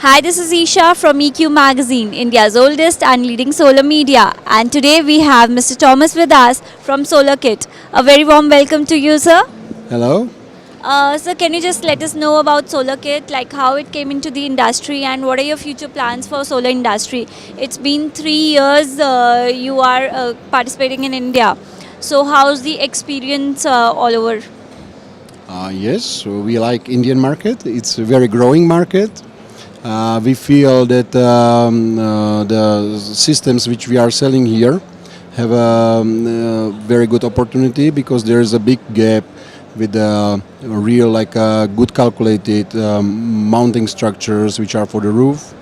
Hi, this is Isha from EQ Magazine, India's oldest and leading solar media. And today we have Mr. Thomas with us from SolarKit. A very warm welcome to you, sir. Hello. Sir, can you just let us know about SolarKit, like how it came into the industry and what are your future plans for solar industry? It's been 3 years you are participating in India. So how's the experience all over? Yes, so we like Indian market. It's a very growing market. We feel that the systems which we are selling here have a very good opportunity because there is a big gap with real good calculated mounting structures which are for the roof,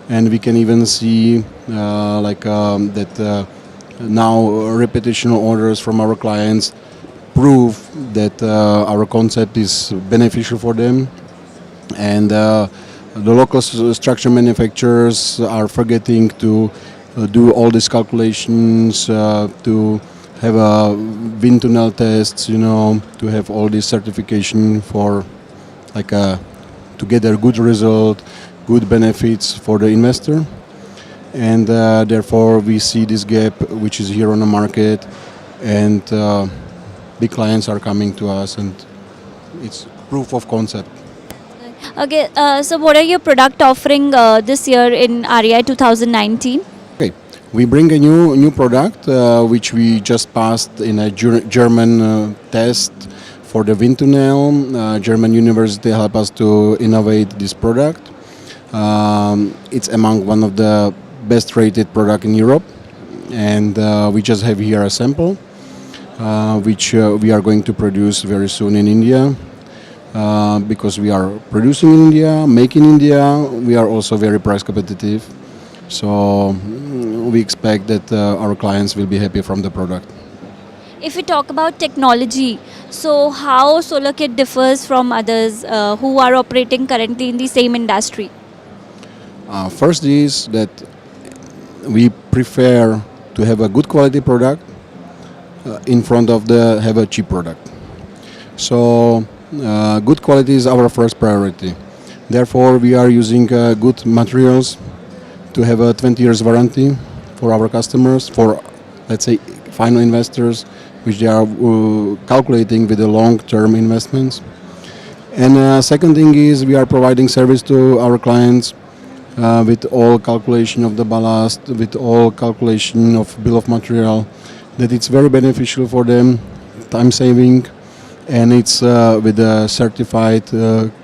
and we can even see that now repetitional orders from our clients prove that our concept is beneficial for them, and the local structure manufacturers are forgetting to do all these calculations, to have a wind tunnel tests, to have all this certification for to get a good result, good benefits for the investor. And therefore we see this gap which is here on the market, and big clients are coming to us, and it's proof of concept. Okay, so what are your product offering this year in REI 2019? Okay, we bring a new product which we just passed in a German test for the wind tunnel. German university helped us to innovate this product. It's among one of the best rated product in Europe, and we just have here a sample which we are going to produce very soon in India. Because we are producing in India, making in India, we are also very price competitive. So we expect that our clients will be happy from the product. If we talk about technology, so how SolarKit differs from others who are operating currently in the same industry? First is that we prefer to have a good quality product in front of have a cheap product. So good quality is our first priority. Therefore, we are using good materials to have a 20 years warranty for our customers, for let's say final investors, which they are calculating with the long-term investments. And second thing is we are providing service to our clients with all calculation of the ballast, with all calculation of bill of material, that it's very beneficial for them, time saving. And it's with a certified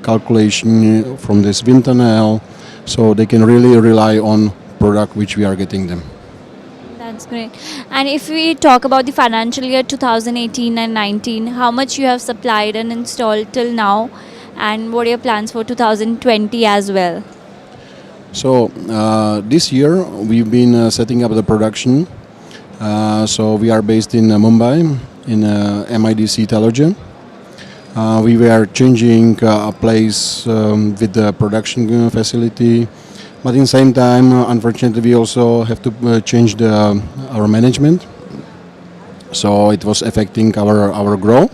calculation from this wind tunnel, so they can really rely on product which we are getting them. That's great. And if we talk about the financial year 2018 and 19, how much you have supplied and installed till now, and what are your plans for 2020 as well? So this year we've been setting up the production. So we are based in Mumbai, in MIDC Telogen. We were changing a place with the production facility, but in the same time, unfortunately, we also have to change our management. So it was affecting our growth.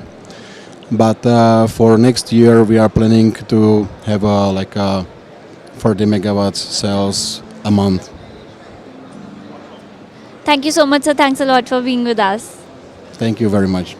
But for next year, we are planning to have 40 megawatts cells a month. Thank you so much, sir. Thanks a lot for being with us. Thank you very much.